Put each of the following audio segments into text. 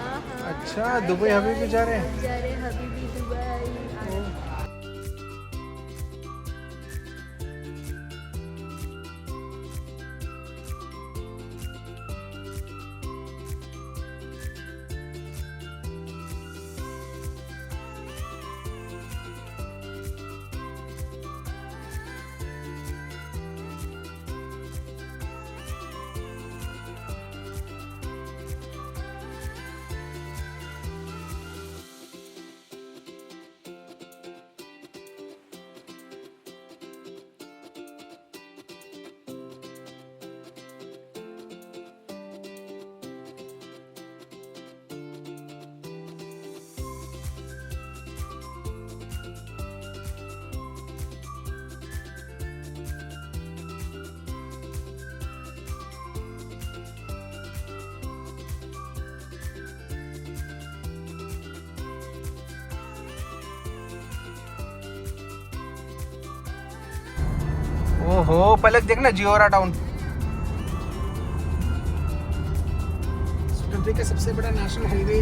हाँ हाँ। अच्छा, दुबई हबीबी जा रहे हैं। जा रहे हैं हबीबी दुबई। ओहो, पलक देखना जियोरा टाउन। कंट्री का सबसे बड़ा नेशनल हाईवे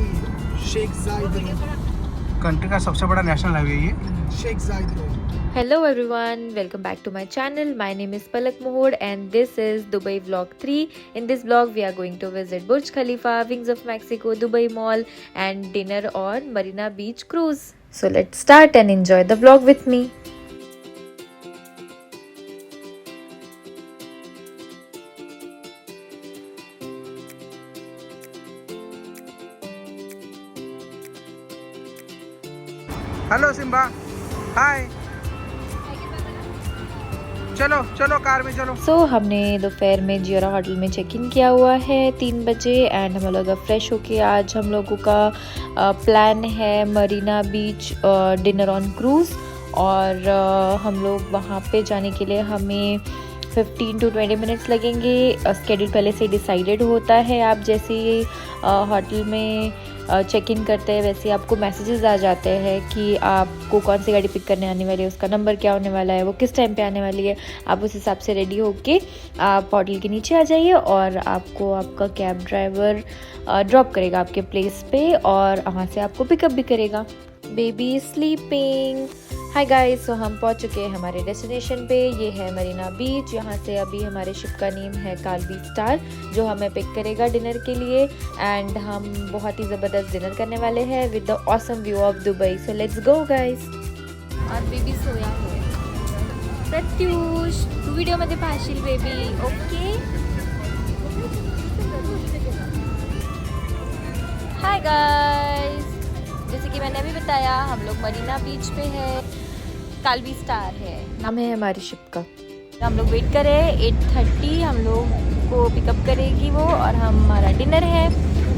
शेख जायद रोड। कंट्री का सबसे बड़ा नेशनल हाईवे ये। शेख जायद road. Hello everyone, welcome back to my channel. My name is Palak Mohod and this is Dubai Vlog 3. In this vlog we are going to visit Burj Khalifa, Wings of Mexico, Dubai Mall and dinner on Marina Beach cruise. So let's start and enjoy the vlog with me. Hello Simba, hi. चलो चलो car में चलो। So हमने दोपहर में जियोरा hotel में check in किया हुआ है 3 बजे एंड हम लोग अब फ्रेश होके आज हम लोगों का प्लान है मरीना बीच डिनर ऑन क्रूज़। और हम लोग वहाँ पे जाने के लिए हमें 15 to 20 मिनट्स लगेंगे। स्केड्यूल पहले से डिसाइडेड होता है। आप जैसे ही होटल में चेक इन करते हैं वैसे आपको मैसेजेस आ जाते हैं कि आपको कौन सी गाड़ी पिक करने आने वाली है, उसका नंबर क्या होने वाला है, वो किस टाइम पे आने वाली है। आप उस हिसाब से रेडी होके आप होटल के नीचे आ जाइए और आपको आपका कैब ड्राइवर ड्रॉप करेगा आपके प्लेस पे और वहाँ से आपको पिकअप भी करेगा। Baby sleeping. हाय गाइस, सो हम पहुंच चुके हैं हमारे डेस्टिनेशन पे। ये है मरीना बीच। यहाँ से अभी हमारे शिप का नेम है काल्बी स्टार जो हमें पिक करेगा डिनर के लिए एंड हम बहुत ही ज़बरदस्त डिनर करने वाले हैं with the awesome view of Dubai. So let's go guys. और बेबी सोया है। प्रत्युष तू व्हिडिओ मध्ये पाहशील बेबी, ओके। हाय गाइस, जैसे कि मैंने अभी बताया हम लोग मरीना बीच पे है। काल्बी स्टार है नाम है हमारी शिप का। हम लोग वेट कर रहे हैं 8:30 हम लोग को पिकअप करेगी वो और हमारा डिनर है।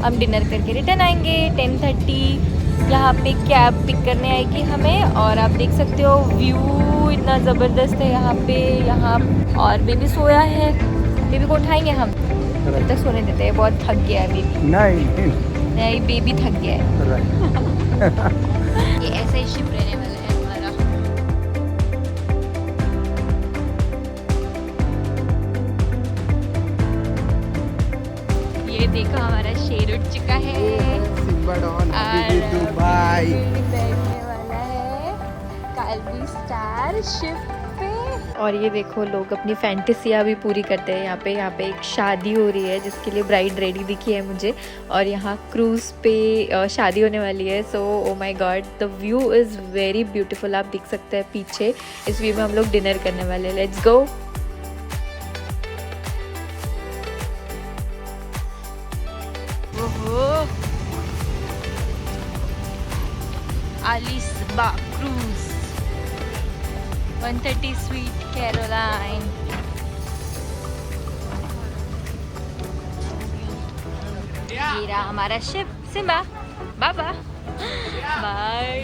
हम डिनर करके रिटर्न आएंगे 10:30। यहाँ पे कैब पिक करने आएगी हमें और आप देख सकते हो व्यू इतना ज़बरदस्त है यहाँ पे। यहाँ और बेबी सोया है, बेबी को उठाएंगे हम, तब तक सोने देते हैं। बहुत थक गया है बेबी। नहीं बेबी थक गया है। ये ऐसा ही शिप रहने वाला है हमारा। ये देखो हमारा शेर उठ चुका है सिम्बा डॉन और दुबई बैठने वाला है काल्बी स्टार शिप पे। और ये देखो लोग अपनी फैंटेसियाँ भी पूरी करते हैं यहाँ पे एक शादी हो रही है जिसके लिए ब्राइड रेडी दिखी है मुझे और यहाँ क्रूज़ पे शादी होने वाली है। So oh my God, the view is very beautiful. आप देख सकते हैं पीछे, इस व्यू में हम लोग डिनर करने वाले हैं। Let's go. Alisba Cruise 130 Sweet Caroline। ये रहा हमारा शिप। सिम्बा बाबा bye.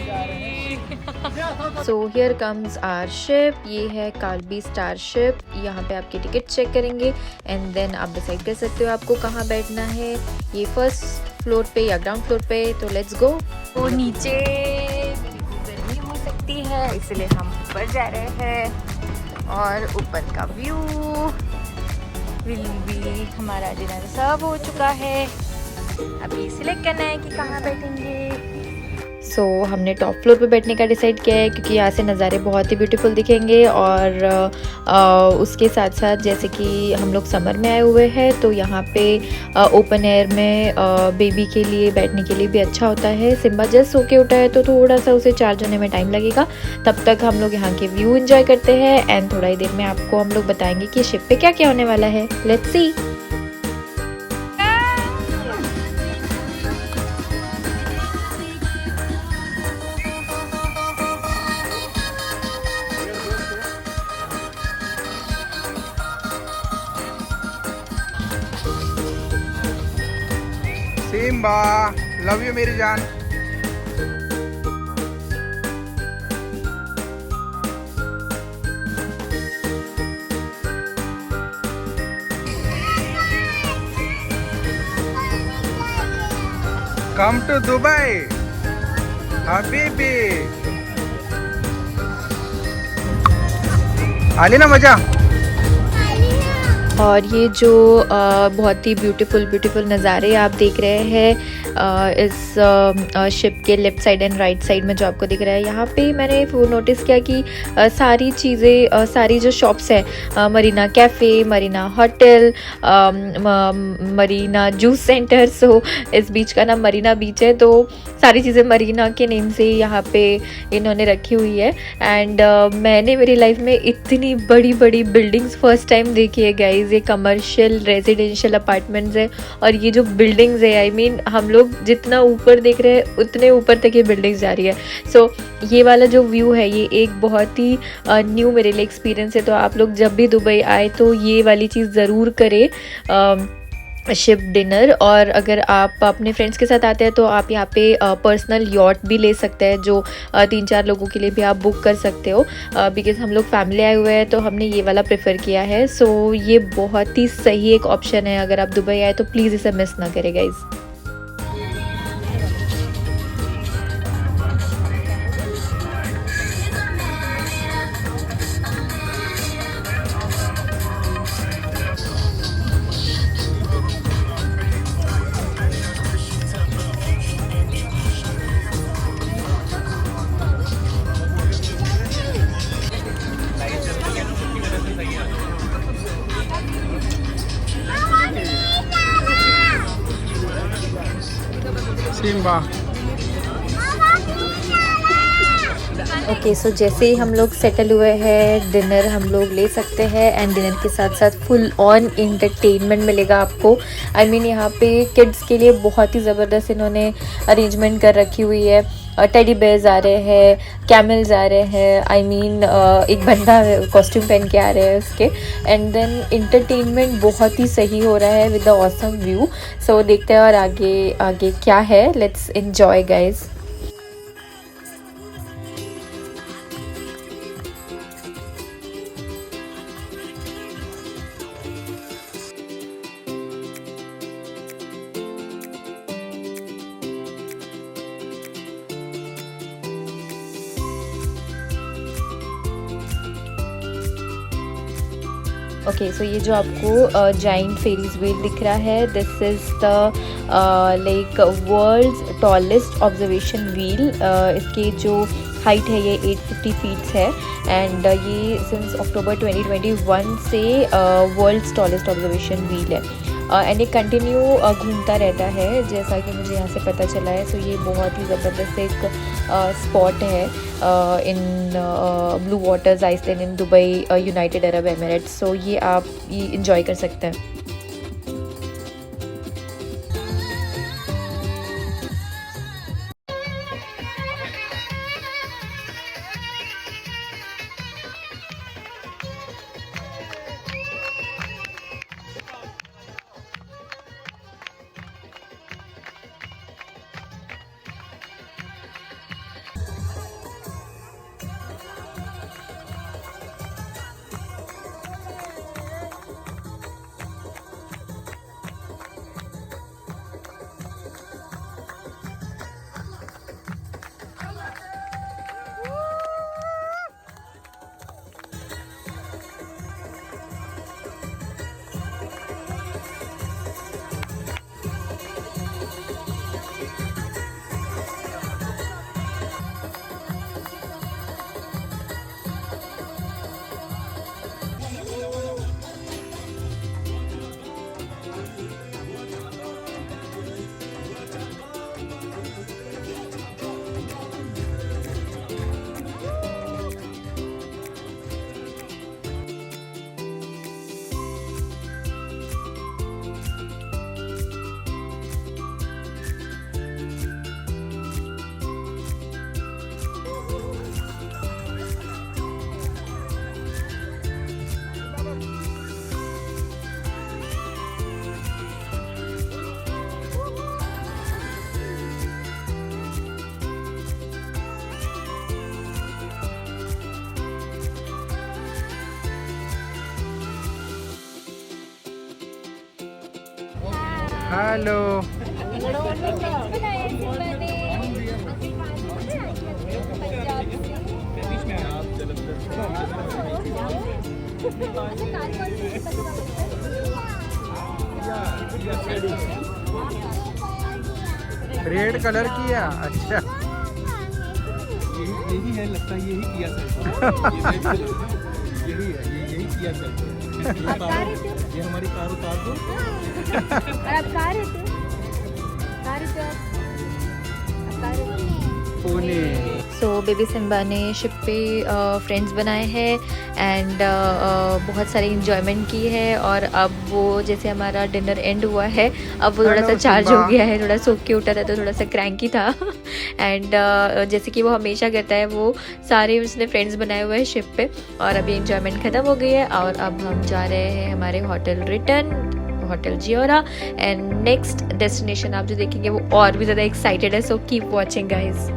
So here comes our ship. ये है काल्बी स्टार शिप। यहाँ पे आपके टिकट चेक करेंगे एंड देन आप डिसाइड कर सकते हो आपको कहाँ बैठना है। ये फर्स्ट फ्लोर पे या ग्राउंड फ्लोर पे। तो लेट्स गो। तो नीचे गर्मी हो सकती है इसलिए हम ऊपर जा रहे हैं और ऊपर का व्यू विल बी। हमारा डिनर सर्व हो चुका है अभी सिलेक्ट करना है कि कहाँ बैठेंगे। सो हमने टॉप फ्लोर पे बैठने का डिसाइड किया है क्योंकि यहाँ से नज़ारे बहुत ही ब्यूटीफुल दिखेंगे और उसके साथ साथ जैसे कि हम लोग समर में आए हुए हैं तो यहाँ पे ओपन एयर में बेबी के लिए बैठने के लिए भी अच्छा होता है। सिम्बा जस्ट सो के उठा है तो थोड़ा सा उसे चार्ज होने में टाइम लगेगा, तब तक हम लोग यहाँ के व्यू एंजॉय करते हैं एंड थोड़ा ही देर में आपको हम लोग बताएंगे कि शिप पे क्या क्या होने वाला है। Let's see. Simba, love you मेरी जान। कम टू दुबई हबीबी। आली ना मजा। और ये जो बहुत ही ब्यूटीफुल नज़ारे आप देख रहे हैं इस शिप के left side and right side में जो आपको दिख रहा है, यहाँ पे मैंने वो नोटिस किया कि सारी चीज़ें सारी जो शॉप्स है, Marina cafe, Marina hotel, Marina juice centre, so इस बीच का नाम मरीना बीच है, तो सारी चीज़ें मरीना के नेम से यहाँ पे इन्होंने रखी हुई है। एंड मैंने मेरी लाइफ में इतनी बड़ी बड़ी बिल्डिंग्स फर्स्ट टाइम देखी है गाइज। ये कमर्शियल रेजिडेंशियल अपार्टमेंट्स है और ये जो बिल्डिंग्स है, आई मीन हम लोग जितना ऊपर देख रहे हैं उतने ऊपर तक ये बिल्डिंग्स जा रही है। सो ये वाला जो व्यू है ये एक बहुत ही न्यू मेरे लिए एक्सपीरियंस है। तो आप लोग जब भी दुबई आए तो ये वाली चीज़ ज़रूर करें, शिप डिनर। और अगर आप अपने फ्रेंड्स के साथ आते हैं तो आप यहाँ पे पर्सनल यॉट भी ले सकते हैं जो 3-4 लोगों के लिए भी आप बुक कर सकते हो। बिकॉज़ हम लोग फैमिली आए हुए हैं तो हमने ये वाला प्रेफर किया है। सो ये बहुत ही सही एक ऑप्शन है, अगर आप दुबई आए तो प्लीज़ इसे मिस ना करें गाइज़। सिम्बा। ओके, सो जैसे ही हम लोग सेटल हुए हैं डिनर हम लोग ले सकते हैं एंड डिनर के साथ साथ फुल ऑन इंटरटेनमेंट मिलेगा आपको। आई मीन यहाँ पे किड्स के लिए बहुत ही ज़बरदस्त इन्होंने अरेंजमेंट कर रखी हुई है। टेडी बेयर्स आ रहे हैं, कैमल्स आ रहे हैं, आई मीन एक बंदा कॉस्ट्यूम पहन के आ रहे हैं उसके। एंड देन इंटरटेनमेंट बहुत ही सही हो रहा है with the awesome view. So देखते हैं और आगे आगे क्या है। Let's enjoy guys. Okay, so ये जो आपको जाइंट फेरीज व्हील दिख रहा है, this is the like world's tallest observation wheel. इसकी जो हाइट है ये 850 फीट्स है एंड ये सिंस अक्टूबर 2021 से वर्ल्ड्स टॉलेस्ट ऑब्जर्वेशन व्हील है। एंड ये कंटिन्यू घूमता रहता है जैसा कि मुझे यहाँ से पता चला है। सो ये बहुत ही ज़बरदस्त एक स्पॉट है in Blue Waters Island in Dubai, United Arab Emirates. So ये आप ये इंजॉय कर सकते हैं। हेलो। रेड कलर किया, अच्छा। यही है, लगता है यही किया सर। यही है, यही किया सर। ये हमारी कार उतार दो। और आप कहाँ रहते हो? पुणे। सो बेबी सिम्बा ने शिप पे फ्रेंड्स बनाए हैं एंड बहुत सारी इंजॉयमेंट की है। और अब वो जैसे हमारा डिनर एंड हुआ है, अब वो थोड़ा सा Hello, चार्ज सिम्बा। हो गया है, थोड़ा सो के उठा था तो थोड़ा सा क्रैंकी था। एंड जैसे कि वो हमेशा करता है, वो सारे उसने फ्रेंड्स बनाए हुए हैं शिप पे। और अभी इंजॉयमेंट ख़त्म हो गई है और अब हम जा रहे हैं हमारे hotel return, hotel Gevora. And next destination आप जो देखेंगे वो और भी ज़्यादा एक्साइटेड है, so keep watching guys.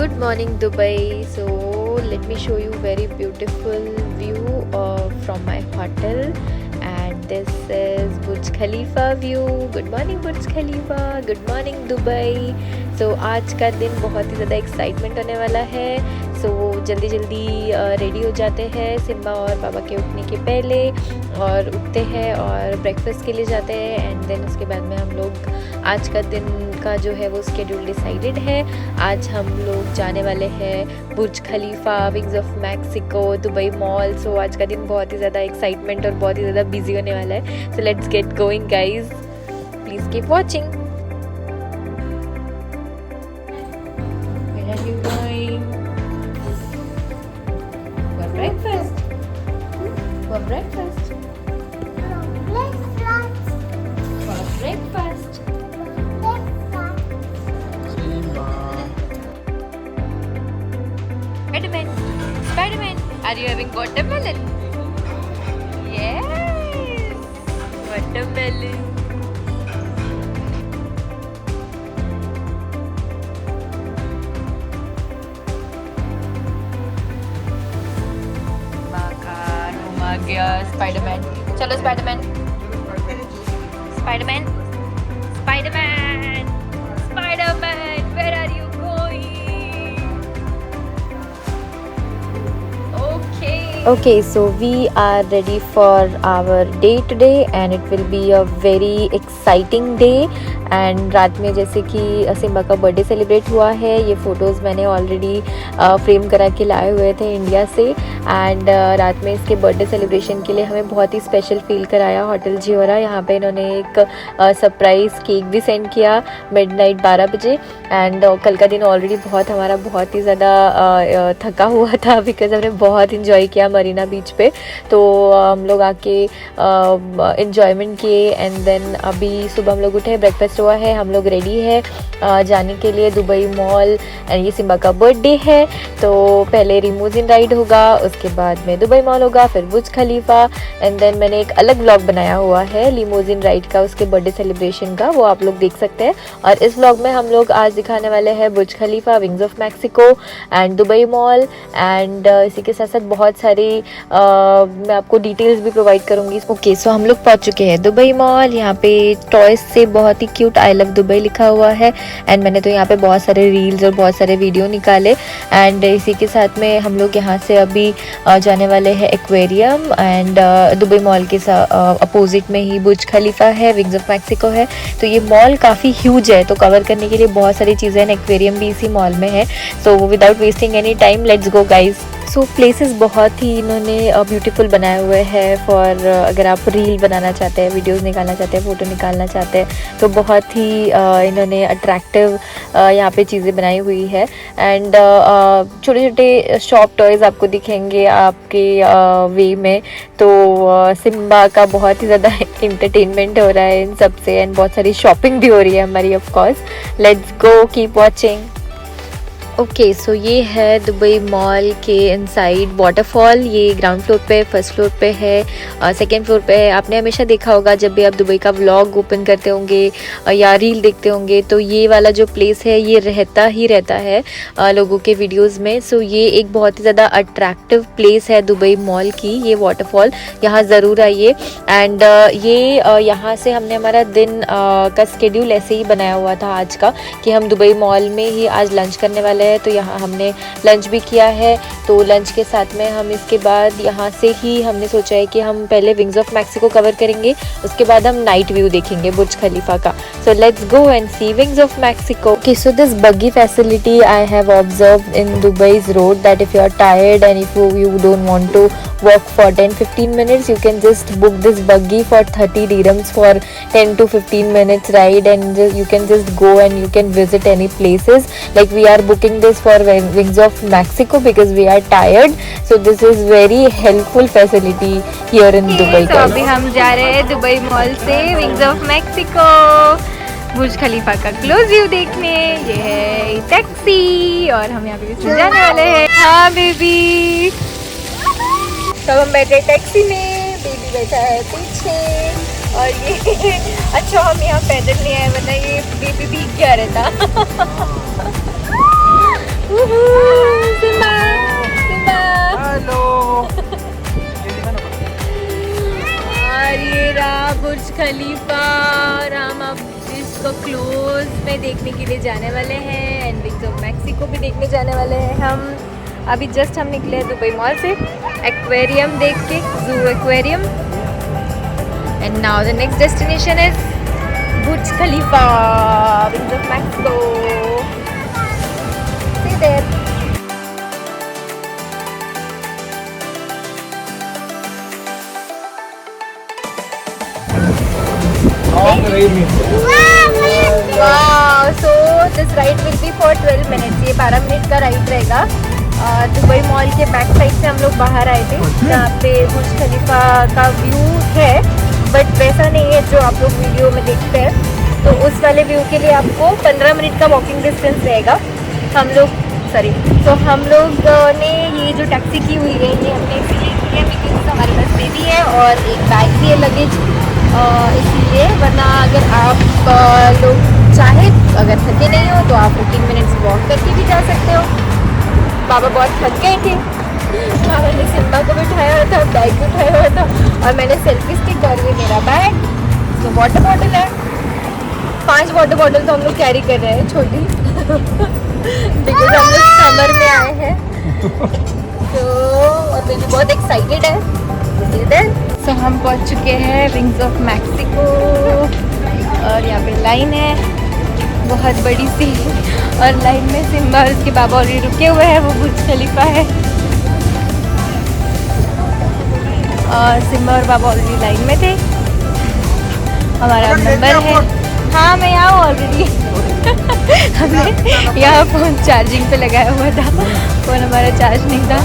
Good morning Dubai. So let me show you very beautiful view from my hotel, and this is Burj Khalifa view. Good morning Burj Khalifa, good morning Dubai. So आज का दिन बहुत ही ज़्यादा excitement होने वाला है। सो जल्दी जल्दी रेडी हो जाते हैं सिम्बा और पापा के उठने के पहले, और उठते हैं और ब्रेकफास्ट के लिए जाते हैं। एंड देन उसके बाद में हम लोग आज का दिन का जो है वो स्केड्यूल डिसाइडेड है। आज हम लोग जाने वाले हैं Burj Khalifa, Wings of Mexico, Dubai Mall. So आज का दिन बहुत ही ज़्यादा एक्साइटमेंट और बहुत ही ज़्यादा बिजी होने वाला है। So let's get going guys, please keep watching. Where are you going? For breakfast? For breakfast? For breakfast? सिम्बा। Spider-Man, Spider-Man, are you having watermelon? Yes, watermelon. Room आ गया स्पाइडरमैन। चलो Spiderman, Spiderman, Spiderman, Spiderman, where are you going? Okay, so we are ready for our day today and it will be a very exciting day. And रात में जैसे कि Simba का birthday celebrate हुआ है, ये फ़ोटोज़ मैंने ऑलरेडी फ्रेम करा के लाए हुए थे इंडिया से। एंड रात में इसके बर्थडे सेलिब्रेशन के लिए हमें बहुत ही स्पेशल फील कराया होटल जियोरा। यहाँ पे इन्होंने एक सरप्राइज़ केक भी सेंड किया मिडनाइट 12 बजे। एंड कल का दिन ऑलरेडी हमारा बहुत ही ज़्यादा थका हुआ था बिकॉज हमने बहुत इंजॉय किया मरीना बीच पे। तो हम लोग आके इंजॉयमेंट किए एंड देन अभी सुबह हम लोग उठे, ब्रेकफास्ट हुआ है, हम लोग रेडी है जाने के लिए दुबई मॉल। एंड ये सिम्बा का बर्थडे है तो पहले लिमोजिन राइड होगा, उसके बाद में दुबई मॉल होगा, फिर बुर्ज खलीफा। एंड देन मैंने एक अलग व्लॉग बनाया हुआ है लिमोजिन राइड का, उसके बर्थडे सेलिब्रेशन का, वो आप लोग देख सकते हैं। और इस व्लॉग में हम लोग आज दिखाने वाले हैं Burj Khalifa, Wings of Mexico and Dubai Mall. And इसी के साथ साथ बहुत सारी मैं आपको डिटेल्स भी प्रोवाइड करूँगी। ओके, सो हम लोग पहुँच चुके हैं दुबई मॉल। यहाँ पे टॉयज से बहुत ही क्यूट आई लव दुबई लिखा हुआ है। एंड मैंने तो यहाँ पे बहुत सारे रील्स और बहुत सारे वीडियो निकाले। एंड इसी के साथ में हम लोग यहाँ से अभी जाने वाले हैं एक्वेरियम। एंड दुबई मॉल के अपोजिट में ही बुर्ज खलीफा है, विंग्स ऑफ मैक्सिको है। तो ये मॉल काफ़ी ह्यूज है, तो कवर करने के लिए बहुत सारी चीज़ें हैं। एक्वेरियम भी इसी मॉल में है। So without wasting any time let's go guys. So places बहुत ही इन्होंने ब्यूटीफुल बनाए हुए हैं फॉर अगर आप रील बनाना चाहते हैं, वीडियोस निकालना चाहते हैं, फ़ोटो निकालना चाहते हैं, तो बहुत ही इन्होंने अट्रैक्टिव यहाँ पे चीज़ें बनाई हुई है। एंड छोटे छोटे शॉप टॉयज़ आपको दिखेंगे आपके वे में। तो सिम्बा का बहुत ही ज़्यादा इंटरटेनमेंट हो रहा है इन सब से एंड बहुत सारी शॉपिंग भी हो रही है हमारी of course. Let's go, keep watching. Okay so ये है दुबई मॉल के इनसाइड वाटरफॉल। ये ग्राउंड फ्लोर पे, फर्स्ट फ्लोर पे है, सेकंड फ्लोर पे है। आपने हमेशा देखा होगा जब भी आप दुबई का व्लॉग ओपन करते होंगे या रील देखते होंगे तो ये वाला जो प्लेस है ये रहता है लोगों के वीडियोस में। सो ये एक बहुत ही ज़्यादा अट्रैक्टिव प्लेस है दुबई मॉल की, ये वाटरफॉल। यहाँ ज़रूर आइए। एंड ये यहाँ से हमने हमारा दिन का स्केड्यूल ऐसे ही बनाया हुआ था आज का कि हम दुबई मॉल में ही आज लंच करने वाले हैं। तो यहाँ हमने लंच भी किया है। तो लंच के साथ में हम इसके बाद यहाँ से ही हमने सोचा है कि हम पहले विंग्स ऑफ मैक्सिको कवर करेंगे, उसके बाद हम नाइट व्यू देखेंगे बुर्ज खलीफा का। So let's go and see Wings of Mexico. Okay so this buggy facility I have observed in Dubai's road that if you are tired and if you don't want to walk for 10-15 minutes, you can just book this buggy for 30 dirhams for 10 to 15 minutes ride, and you can just go and you can visit any places. Like we are booking this for Wings of Mexico because we are tired, so this is very helpful facility here in Dubai. तो अभी हम जा रहे हैं Dubai Mall से wings of Mexico Burj Khalifa का close view देखने। ये है टैक्सी और हम यहाँ पे इसमें जाने वाले हैं। हाँ बेबी, तब हम बैठे टैक्सी में, बेबी बैठा है पीछे और ये अच्छा हम यहाँ पैदल नहीं आए वरना ये बेबी भीग गया रहता। Simba Simba hello. और ये रहा बुर्ज खलीफा और हम अब इसको क्लोज में देखने के लिए जाने वाले हैं एंड विंग्स ऑफ मैक्सिको भी देखने जाने वाले हैं हम। अभी जस्ट हम निकले हैं दुबई मॉल से एक्वेरियम देख के, जू aquarium. And now the next destination is Burj Khalifa Wings of Mexico. See there. Wow, so this ride will be for 12 minutes. ये 12 मिनट का राइड रहेगा। दुबई मॉल के बैक साइड से हम लोग बाहर आए थे जहाँ पे बुर्ज खलीफा का व्यू है, बट वैसा नहीं है जो आप लोग वीडियो में देखते हैं। तो उस वाले व्यू के लिए आपको 15 मिनट का वॉकिंग डिस्टेंस रहेगा। हम लोग ने ये जो टैक्सी की हुई है ये हमने इसलिए की है बिकॉज हमारे पास बेबी है और एक बैग भी है लगेज, इसलिए। वरना अगर आप लोग चाहे अगर थके नहीं हो तो आप 15 मिनट्स वॉक करके भी जा सकते हो। बाबा बहुत थक गए थे, बाबा ने सिम्बा को भी उठाया हुआ था, बैग भी उठाया हुआ था और मैंने सेल्फी स्टिक और भी मेरा बैग। तो वाटर बॉटल है, 5 वाटर बॉटल तो हम लोग कैरी कर रहे हैं छोटी बिकॉज हम लोग समर में आए हैं। तो और बेबी बहुत एक्साइटेड है। सो हम पहुंच चुके हैं विंग्स ऑफ मैक्सिको और यहाँ पे लाइन है बहुत बड़ी सी और लाइन में सिम्बा और उसके बाबा ऑलरेडी रुके हुए हैं। वो बुर्ज खलीफा है और सिम्बा और बाबा ऑलरेडी लाइन में थे। हमारा नंबर है। हाँ मैं यहाँ हूँ ऑलरेडी। हमने यहाँ फ़ोन चार्जिंग पे लगाया हुआ था, फ़ोन हमारा चार्ज नहीं था,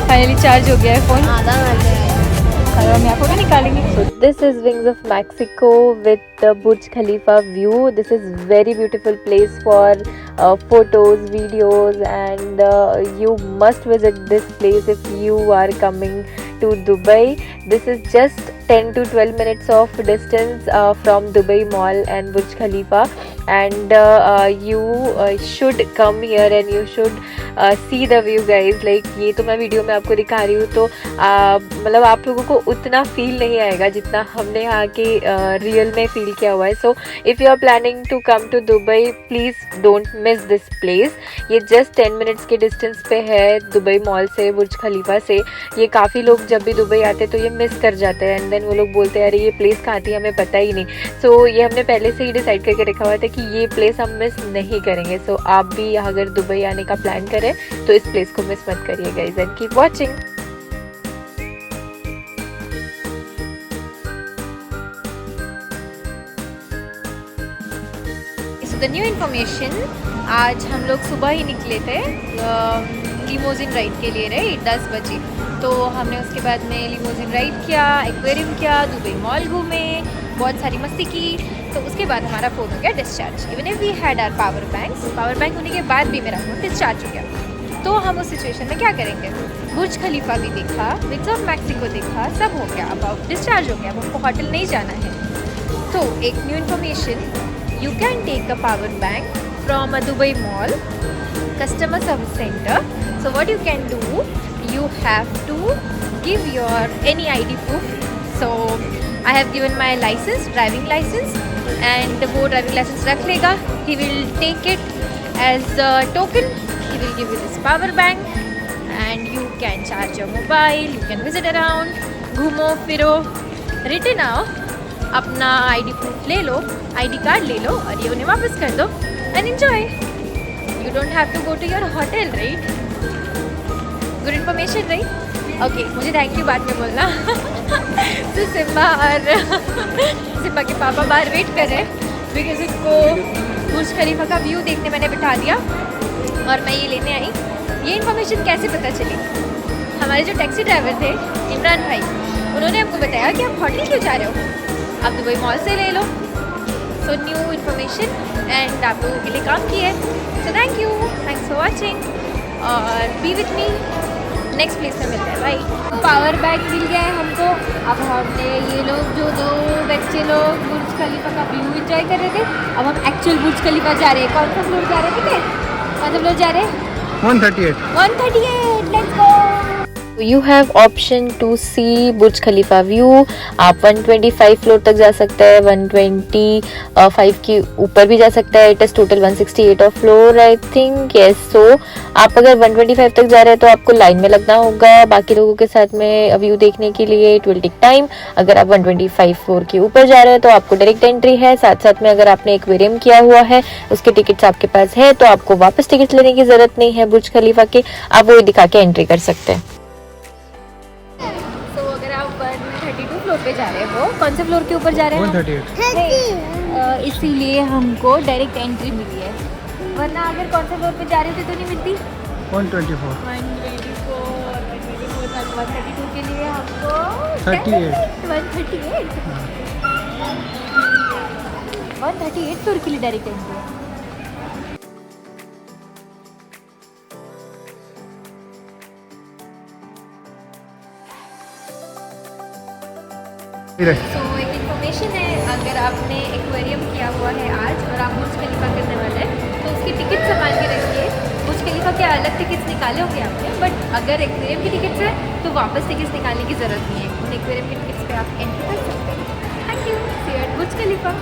फाइनली चार्ज हो गया है फ़ोन। और हम यहाँ फोटो निकालेंगे। So this is Wings of Mexico with the Burj Khalifa view. This is very beautiful place for photos, videos, and you must visit this place if you are coming to Dubai. This is just 10 to 12 minutes of distance from Dubai Mall and Burj Khalifa, and you should come here and you should see the view guys. Like ये तो मैं video में आपको दिखा रही हूँ तो मतलब आप लोगों को उतना फील नहीं आएगा जितना हमने यहाँ के रियल में फील किया हुआ है। So if you are planning to come to Dubai please don't miss this place. ये जस्ट 10 मिनट्स के डिस्टेंस पे है दुबई मॉल से, बुर्ज खलीफा से। ये काफ़ी लोग जब भी दुबई आते हैं तो ये मिस कर जाते हैं एंड देन वो लोग बोलते हैं अरे ये प्लेस कहाँ थी, हमें पता ही नहीं। सो ये हमने पहले से ही डिसाइड करके रखा हुआ था कि ये प्लेस हम मिस नहीं करेंगे। सो आप भी अगर दुबई आने का प्लान करें तो इस प्लेस को मिस मत करिए guys and keep watching. So the new information, आज हम लोग सुबह ही निकले थे लिमोजिन राइड के लिए, रहे 10 बजे। तो हमने उसके बाद में लिमोजिन राइड किया, एक्वेरियम किया, दुबई मॉल घूमे बहुत सारी मस्ती की, तो उसके बाद हमारा फ़ोन हो गया discharge. Even if we had our power bank होने के बाद भी मेरा फ़ोन डिस्चार्ज हो गया। तो हम उस सिचुएशन में क्या करेंगे? बुर्ज खलीफा भी देखा, विंड्स ऑफ मैक्सिको देखा, सब हो गया, अब डिस्चार्ज हो गया, अब हमको होटल नहीं जाना है। तो एक new information, you can take a power bank from a Dubai mall customer service center. So what you can do, you have to give your any ID proof. So I have given my license, driving license, and वो driving license रख लेगा. He will take it as a token. He will give you this power bank, and you can charge your mobile. You can visit around, घूमो फिरो, return आओ, अपना ID proof ले लो, ID card ले लो और ये उन्हें वापस कर दो and enjoy. You don't have to go to your hotel, right? Good information, right? Okay, मुझे थैंक यू बाद में बोलना। तो सिम्बा और सिम्बा के पापा बाहर वेट कर रहे हैं बिकॉज उनको बुर्ज खलीफा का व्यू देखने मैंने बिठा दिया और मैं ये लेने आई। ये इन्फॉर्मेशन कैसे पता चली? हमारे जो टैक्सी ड्राइवर थे इमरान भाई, उन्होंने हमको बताया कि आप होटल क्यों जा रहे हो, आप दुबई मॉल से ले लो। सो न्यू इन्फॉर्मेशन एंड आप लोगों के लिए काम की है। So thank you, thanks for watching और be with me, next place में मिलते हैं, बाय। पावर बैंक मिल गया है हमको। अब हमने ये लोग जो दो बच्चे लोग बुर्ज खलीफा का व्यू एंजॉय कर रहे थे, अब हम एक्चुअल बुर्ज खलीफा जा रहे हैं। कौन सा फ्लोर जा रहे थे? कौन सा फ्लोर जा रहे हैं? 138। 138, let's go. You have option to see Burj Khalifa view. आप 125 फ्लोर तक जा सकते हैं, 125 के ऊपर भी जा सकता है। It is total 168 of floor I think, yes. So आप अगर 125 तक जा रहे हैं तो आपको लाइन में लगना होगा बाकी लोगों के साथ में व्यू देखने के लिए। It will take time. अगर आप 125 फ्लोर के ऊपर जा रहे हैं तो आपको डायरेक्ट एंट्री है। साथ साथ में अगर आपने एक्वेरियम किया हुआ है, उसके टिकट्स आपके पास है, तो आपको वापस टिकट्स लेने की ज़रूरत नहीं है बुर्ज खलीफा के, आप वो दिखा के एंट्री कर सकते हैं। पे जा रहे हो, कौन से फ्लोर के ऊपर जा रहे हैं? 138। इसीलिए हमको डायरेक्ट एंट्री मिली है, वरना अगर कौन से फ्लोर पे जा रहे थे तो नहीं मिलती। 124। 132 के लिए हमको 138 फ्लोर के लिए डायरेक्ट एंट्री है। तो एक इन्फॉर्मेशन है, अगर आपने एक्वेरियम किया हुआ है आज और आप बुर्ज खलीफा करने वाले हैं तो उसकी टिकट संभाल के रखिए। बुर्ज खलीफा के अलग टिकट्स निकाले होंगे आपने, बट अगर एक्वेरियम की टिकट्स है तो वापस टिकट्स निकालने की ज़रूरत नहीं है। उन एक्वेरियम की टिकट्स पे आप एंट्री कर सकते हैं। Thank you, see you at Burj Khalifa.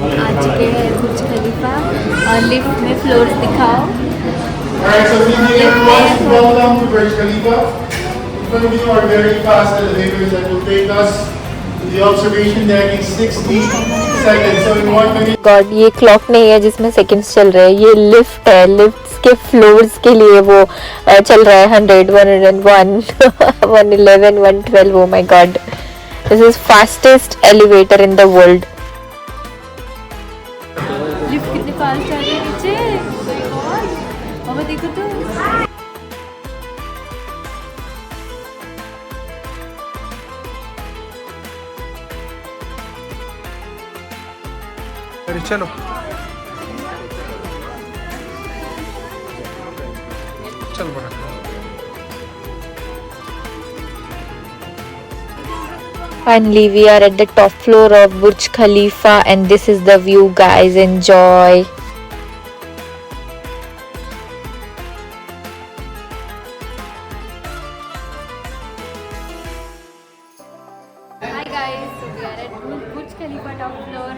आ चुके हैं बुर्ज खलीफा और लिफ्ट में फ्लोर्स दिखाओ। Alright, so we welcome to Burj Khalifa. In front of you are very fast elevators that will take us to the observation deck in 60 seconds. So in 1 minute. God, ये clock नहीं है जिसमें seconds चल रहे हैं, ये lift है। Lifts के फ्लोर्स के लिए वो चल रहा है 100, 101, 111, 112। ओ my God, this is fastest elevator in the world. Lift कितने फास्ट आ रही है नीचे, और देखो तो। चलो चल बड़ा। Finally, we are at the top floor of Burj Khalifa and this is the view, guys. Enjoy. Hi guys, so we are at Burj Khalifa top floor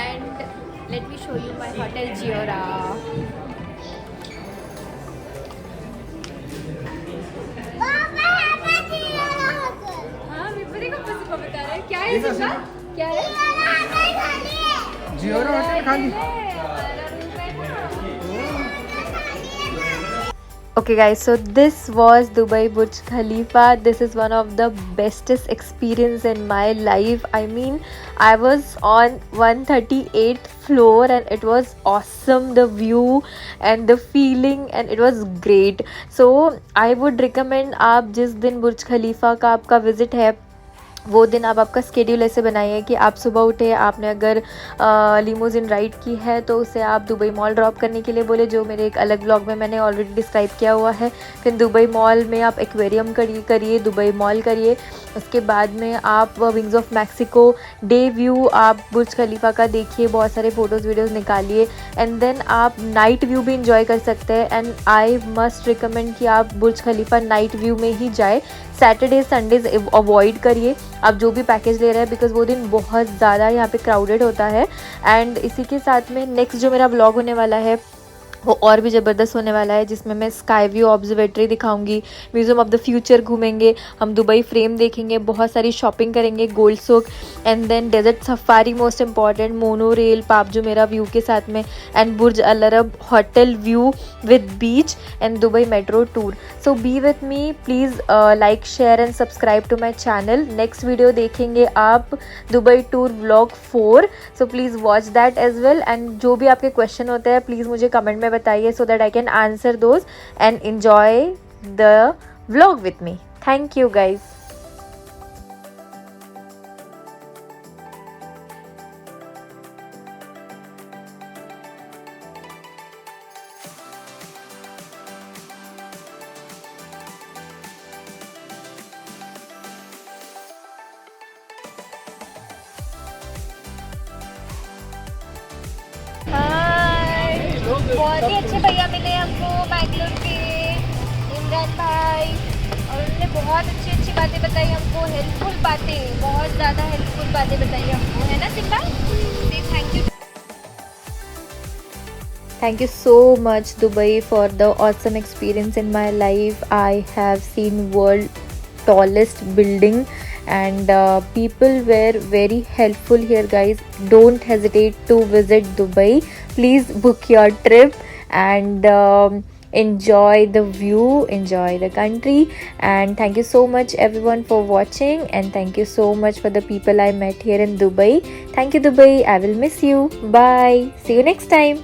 and let me show you hotel Gevora. हाँ मेरे को बता रहा है क्या है इसका? क्या है? जियोरा होटल खाली। Okay guys, so this was Dubai Burj Khalifa. This is one of the bestest experience in my life. I mean, I was on 138th floor and it was awesome, the view and the feeling, and it was great. So I would recommend आप जिस दिन बुर्ज Khalifa का आपका visit है वो दिन आप आपका स्केड्यूल ऐसे बनाइए कि आप सुबह उठे, आपने अगर लिमोजिन राइड की है तो उसे आप दुबई मॉल ड्रॉप करने के लिए बोले, जो मेरे एक अलग ब्लॉग में मैंने ऑलरेडी डिस्क्राइब किया हुआ है। फिर दुबई मॉल में आप एक्वेरियम करिए, दुबई मॉल करिए। उसके बाद में आप wings of Mexico day view आप बुर्ज खलीफा का देखिए, बहुत सारे फ़ोटोज़ वीडियोज़ निकालिए, एंड देन आप नाइट व्यू भी इंजॉय कर सकते हैं। एंड आई मस्ट रिकमेंड कि आप बुर्ज खलीफा नाइट व्यू में ही जाए। सैटरडे संडेज अवॉइड करिए आप जो भी पैकेज ले रहे हैं, बिकॉज़ वो दिन बहुत ज़्यादा यहाँ पे क्राउडेड होता है। एंड इसी के साथ में नेक्स्ट जो मेरा व्लॉग होने वाला है वो और भी ज़बरदस्त होने वाला है, जिसमें मैं स्काई व्यू ऑब्जर्वेटरी दिखाऊंगी, म्यूज़ियम ऑफ द फ्यूचर घूमेंगे, हम दुबई फ्रेम देखेंगे, बहुत सारी शॉपिंग करेंगे, gold souk, and then desert safari most important, monorail पाप जो मेरा व्यू के साथ में, and Burj Al Arab hotel view with beach, and Dubai metro tour. So be with me please, like share and subscribe to my channel. Next video देखेंगे आप Dubai tour vlog 4, so please watch that as well. And जो भी आपके question होते हैं please मुझे comment में बताइए, so that I can answer those and enjoy the vlog with me. Thank you guys. बहुत ही अच्छे भैया मिले हमको बैंगलोर के, इमरान भाई, और उन्होंने बहुत अच्छी अच्छी बातें बताई हमको, हेल्पफुल बातें, बहुत ज़्यादा हेल्पफुल बातें बताई हमको, है ना Simba? Thank you. Thank you so much Dubai for the awesome experience in my life. I have seen world tallest building and people were very helpful here guys. Don't hesitate to visit Dubai. Please book your trip and enjoy the view, enjoy the country, and thank you so much everyone for watching, and thank you so much for the people I met here in Dubai. Thank you Dubai, I will miss you. Bye, see you next time.